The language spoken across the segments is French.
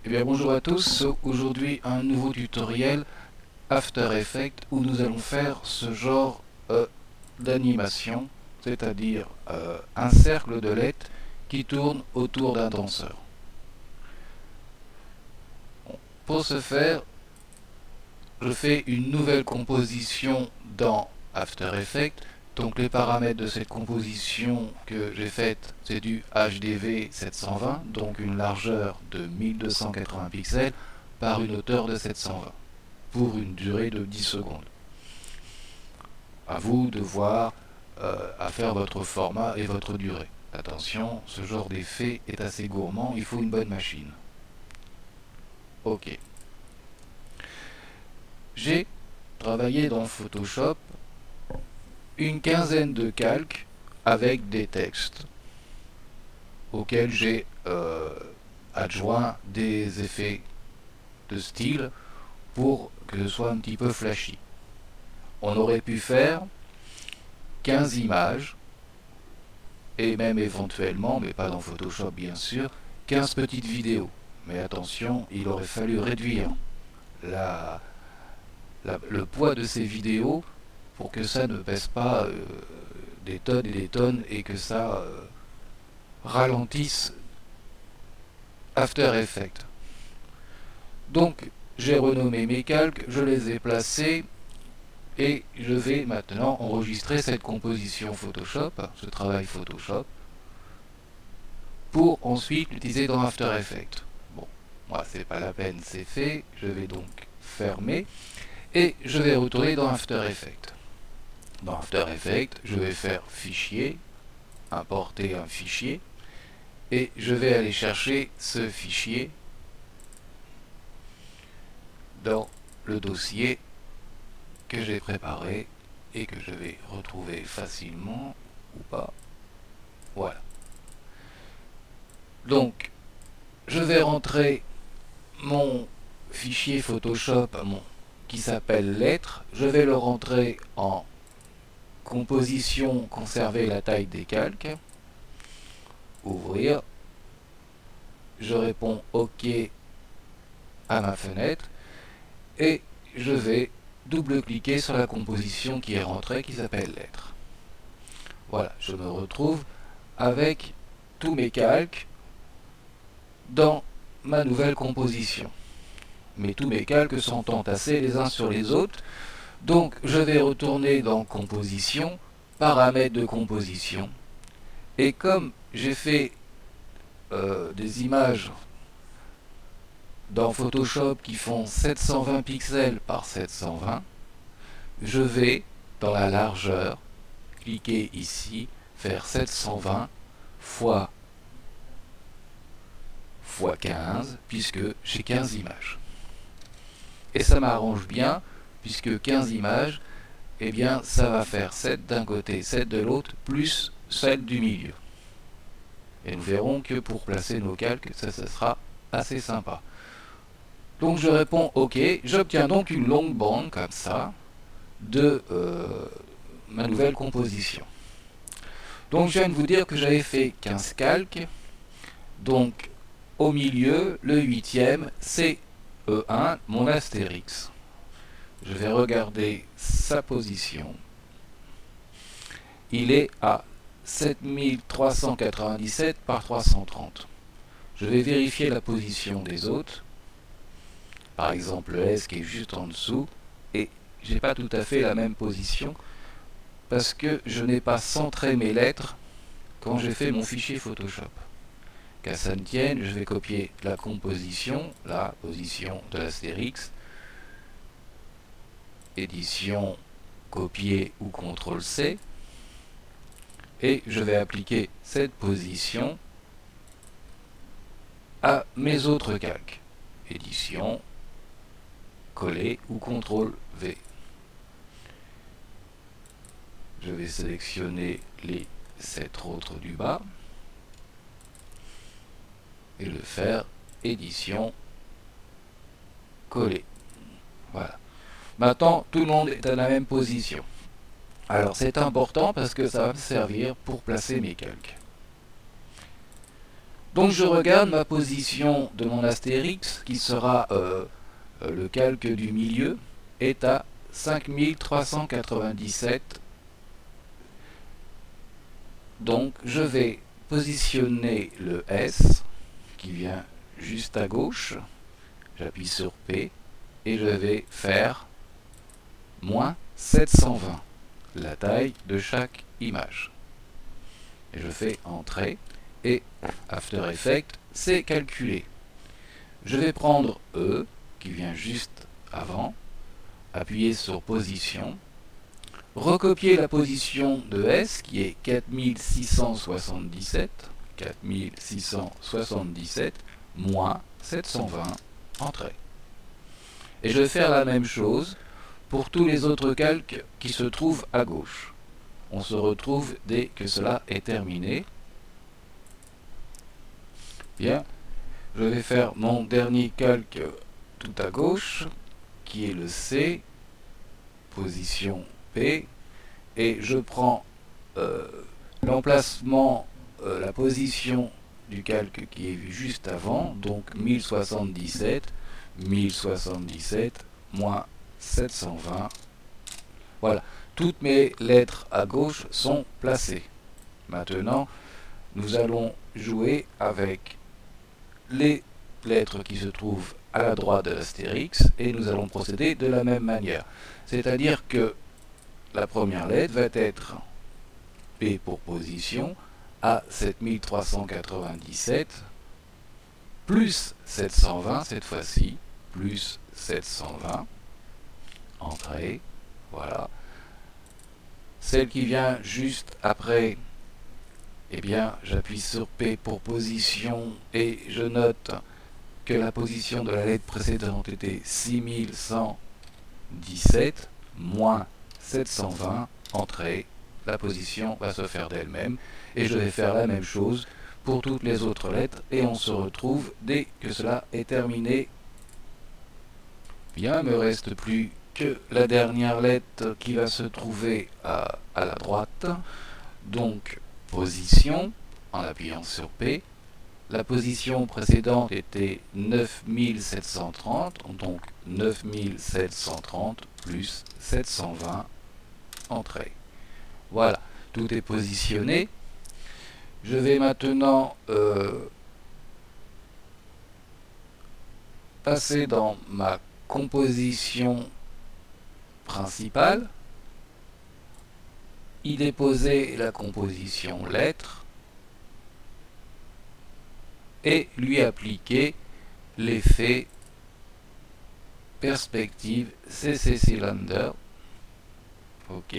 Eh bien bonjour à tous, aujourd'hui un nouveau tutoriel After Effects où nous allons faire ce genre d'animation, c'est-à-dire un cercle de LED qui tourne autour d'un danseur. Pour ce faire, je fais une nouvelle composition dans After Effects. Donc les paramètres de cette composition que j'ai faite, c'est du HDV 720, donc une largeur de 1280 pixels par une hauteur de 720, pour une durée de 10 secondes. À vous de voir à faire votre format et votre durée. Attention, ce genre d'effet est assez gourmand, il faut une bonne machine. Ok. J'ai travaillé dans Photoshop une quinzaine de calques avec des textes auxquels j'ai adjoint des effets de style pour que ce soit un petit peu flashy. On aurait pu faire 15 images et même éventuellement, mais pas dans Photoshop bien sûr, 15 petites vidéos. Mais attention, il aurait fallu réduire le poids de ces vidéos pour que ça ne pèse pas des tonnes et des tonnes et que ça ralentisse After Effects. Donc j'ai renommé mes calques, je les ai placés et je vais maintenant enregistrer cette composition Photoshop, ce travail Photoshop, pour ensuite l'utiliser dans After Effects. Bon, moi c'est pas la peine, c'est fait, je vais donc fermer et je vais retourner dans After Effects. Dans After Effects, je vais faire fichier, importer un fichier, et je vais aller chercher ce fichier dans le dossier que j'ai préparé et que je vais retrouver facilement ou pas. Voilà. Donc, je vais rentrer mon fichier Photoshop qui s'appelle lettres. Je vais le rentrer en composition, conserver la taille des calques, ouvrir, je réponds OK à ma fenêtre et je vais double-cliquer sur la composition qui est rentrée qui s'appelle lettres. Voilà, je me retrouve avec tous mes calques dans ma nouvelle composition. Mais tous mes calques sont entassés les uns sur les autres, donc je vais retourner dans composition, paramètres de composition, et comme j'ai fait des images dans Photoshop qui font 720 pixels par 720, je vais dans la largeur cliquer ici, faire 720 fois 15 puisque j'ai 15 images. Et ça m'arrange bien puisque 15 images, eh bien ça va faire 7 d'un côté, 7 de l'autre, plus 7 du milieu. Et nous verrons que pour placer nos calques, ça sera assez sympa. Donc je réponds OK, j'obtiens donc une longue bande comme ça de ma nouvelle composition. Donc je viens de vous dire que j'avais fait 15 calques, donc au milieu, le 8e, c'est E1, mon astérix. Je vais regarder sa position. Il est à 7397 par 330. Je vais vérifier la position des autres. Par exemple le S qui est juste en dessous. Et j'ai pas tout à fait la même position parce que je n'ai pas centré mes lettres quand j'ai fait mon fichier Photoshop. Qu'à ça ne tienne, je vais copier la composition, la position de l'astérix, édition, copier ou CTRL-C, et je vais appliquer cette position à mes autres calques. Édition, coller ou CTRL-V. Je vais sélectionner les 7 autres du bas et le faire édition, coller. Voilà. Maintenant, tout le monde est à la même position. Alors c'est important parce que ça va me servir pour placer mes calques. Donc je regarde ma position de mon astérix, qui sera le calque du milieu, est à 5397. Donc je vais positionner le S, qui vient juste à gauche. J'appuie sur P, et je vais faire moins 720, la taille de chaque image. Et je fais Entrée, et After Effects, c'est calculé. Je vais prendre E, qui vient juste avant, appuyer sur Position, recopier la position de S, qui est 4677, moins 720, Entrée. Et je vais faire la même chose pour tous les autres calques qui se trouvent à gauche. On se retrouve dès que cela est terminé. Bien, je vais faire mon dernier calque tout à gauche, qui est le C, position P, et je prends l'emplacement, la position du calque qui est vu juste avant, donc 1077, moins 720. Voilà, toutes mes lettres à gauche sont placées. Maintenant, nous allons jouer avec les lettres qui se trouvent à la droite de l'astérix et nous allons procéder de la même manière. C'est-à-dire que la première lettre va être P pour position à 7397 plus 720 cette fois-ci, plus 720, Entrée, voilà. Celle qui vient juste après, eh bien j'appuie sur P pour position et je note que la position de la lettre précédente était 6117 moins 720, Entrée. La position va se faire d'elle-même et je vais faire la même chose pour toutes les autres lettres et on se retrouve dès que cela est terminé. Bien, il ne me reste plus que la dernière lettre qui va se trouver à la droite. Donc position en appuyant sur P. La position précédente était 9730, donc 9730 plus 720, Entrée. Voilà, tout est positionné. Je vais maintenant passer dans ma composition principale, y déposer la composition lettres et lui appliquer l'effet perspective CC Cylinder. Ok.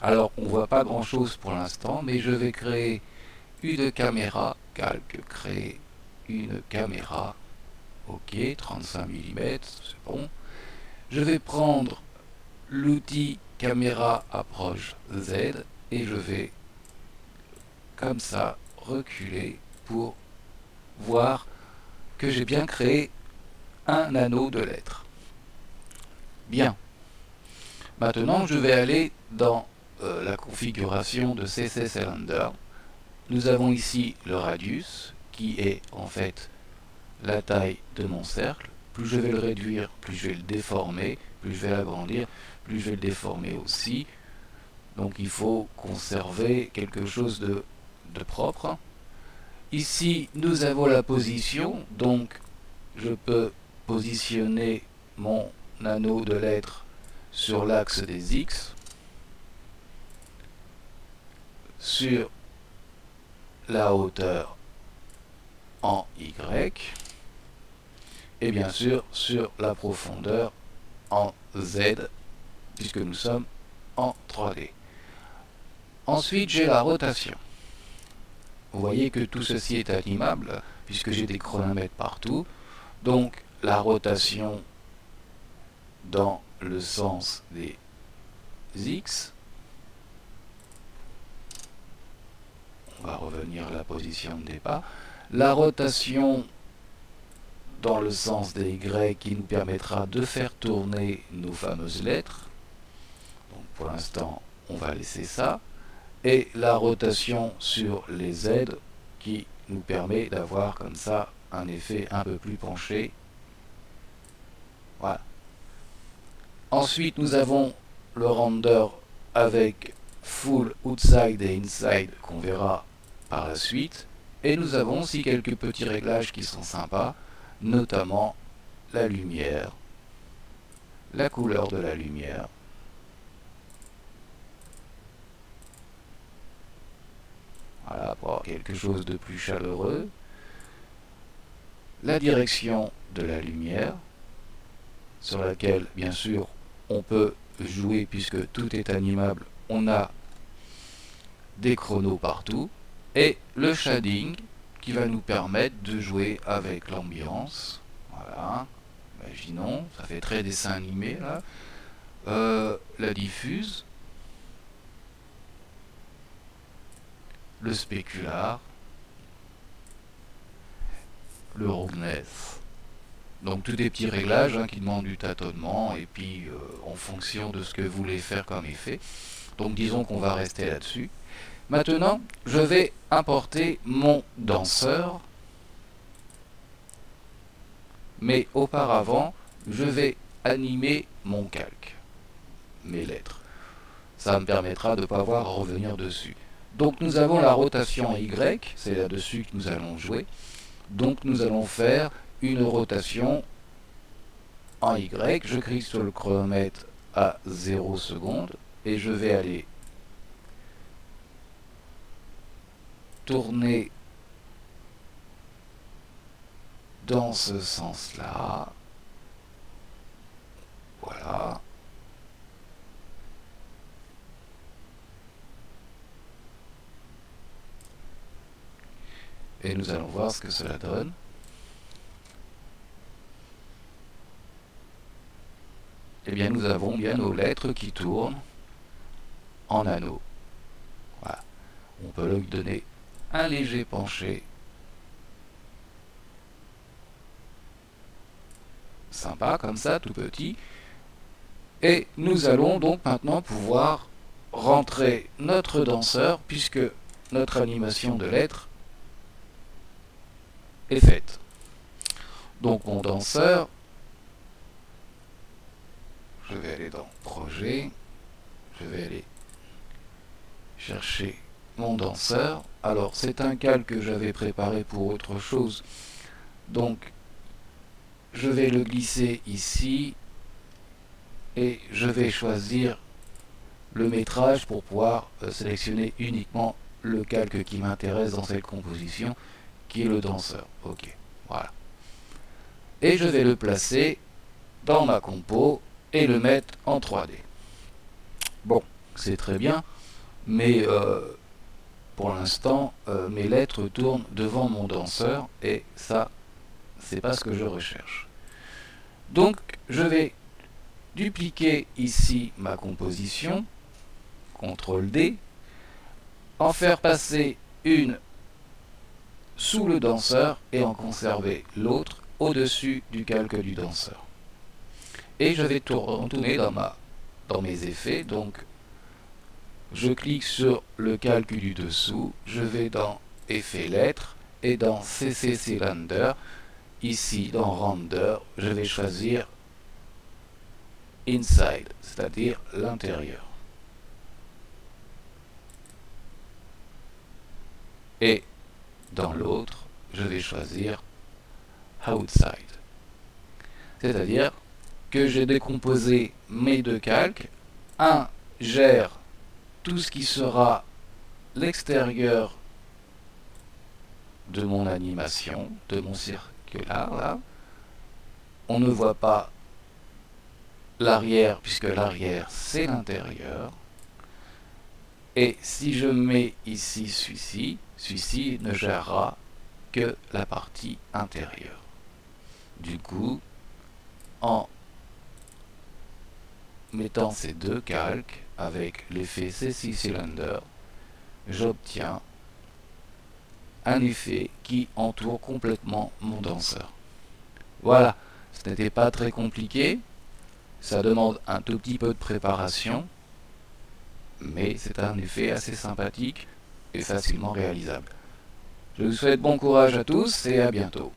Alors on voit pas grand chose pour l'instant, mais je vais créer une caméra, calque, créer une caméra. Ok, 35 mm, c'est bon. Je vais prendre l'outil caméra approche Z et je vais comme ça reculer pour voir que j'ai bien créé un anneau de lettres. Bien. Maintenant, je vais aller dans la configuration de CC Cylinder. Nous avons ici le radius qui est en fait la taille de mon cercle. Plus je vais le réduire, plus je vais le déformer, plus je vais l'agrandir, plus je vais le déformer aussi. Donc il faut conserver quelque chose de propre. Ici, nous avons la position, donc je peux positionner mon anneau de lettres sur l'axe des X, sur la hauteur en Y, et bien sûr sur la profondeur en Z, puisque nous sommes en 3D. Ensuite, j'ai la rotation. Vous voyez que tout ceci est animable, puisque j'ai des chronomètres partout. Donc, la rotation dans le sens des X. On va revenir à la position de départ. La rotation dans le sens des Y qui nous permettra de faire tourner nos fameuses lettres. Donc, pour l'instant, on va laisser ça. Et la rotation sur les Z qui nous permet d'avoir comme ça un effet un peu plus penché. Voilà. Ensuite, nous avons le render avec full outside et inside qu'on verra par la suite. Et nous avons aussi quelques petits réglages qui sont sympas, notamment la lumière, la couleur de la lumière. Voilà, pour avoir quelque chose de plus chaleureux. La direction de la lumière, sur laquelle, bien sûr, on peut jouer puisque tout est animable. On a des chronos partout. Et le shading, qui va nous permettre de jouer avec l'ambiance. Voilà. Imaginons, ça fait très dessin animé, là. La diffuse. Le spécular, le roughness. Donc tous des petits réglages qui demandent du tâtonnement et puis en fonction de ce que vous voulez faire comme effet. Donc disons qu'on va rester là-dessus. Maintenant, je vais importer mon danseur. Mais auparavant, je vais animer mon calque, mes lettres. Ça me permettra de ne pas avoir à revenir dessus. Donc nous avons la rotation Y, c'est là-dessus que nous allons jouer. Donc nous allons faire une rotation en Y. Je clique sur le chronomètre à 0 secondes et je vais aller tourner dans ce sens-là. Voilà. Et nous allons voir ce que cela donne. Eh bien, nous avons bien nos lettres qui tournent en anneaux. Voilà. On peut lui donner un léger penché. Sympa, comme ça, tout petit. Et nous allons donc maintenant pouvoir rentrer notre danseur, puisque notre animation de lettres est faite. Donc mon danseur, je vais aller dans Projet, je vais aller chercher mon danseur. Alors c'est un calque que j'avais préparé pour autre chose, donc je vais le glisser ici et je vais choisir le métrage pour pouvoir sélectionner uniquement le calque qui m'intéresse dans cette composition, qui est le danseur. Ok, voilà. Et je vais le placer dans ma compo et le mettre en 3D. Bon, c'est très bien, mais pour l'instant, mes lettres tournent devant mon danseur et ça, c'est pas ce que je recherche. Donc, je vais dupliquer ici ma composition, CTRL D, en faire passer une sous le danseur et en conserver l'autre au-dessus du calque du danseur. Et je vais retourner dans mes effets, donc je clique sur le calque du dessous, je vais dans Effets lettres et dans CC Cylinder, ici dans Render, je vais choisir Inside, c'est-à-dire l'intérieur. Et dans l'autre, je vais choisir Outside. C'est-à-dire que j'ai décomposé mes deux calques. Un gère tout ce qui sera l'extérieur de mon animation, de mon circulaire là. On ne voit pas l'arrière puisque l'arrière c'est l'intérieur. Et si je mets ici celui-ci ne gérera que la partie intérieure. Du coup, en mettant ces deux calques avec l'effet CC Cylinder, j'obtiens un effet qui entoure complètement mon danseur. Voilà, ce n'était pas très compliqué, ça demande un tout petit peu de préparation, mais c'est un effet assez sympathique et facilement réalisable. Je vous souhaite bon courage à tous et à bientôt.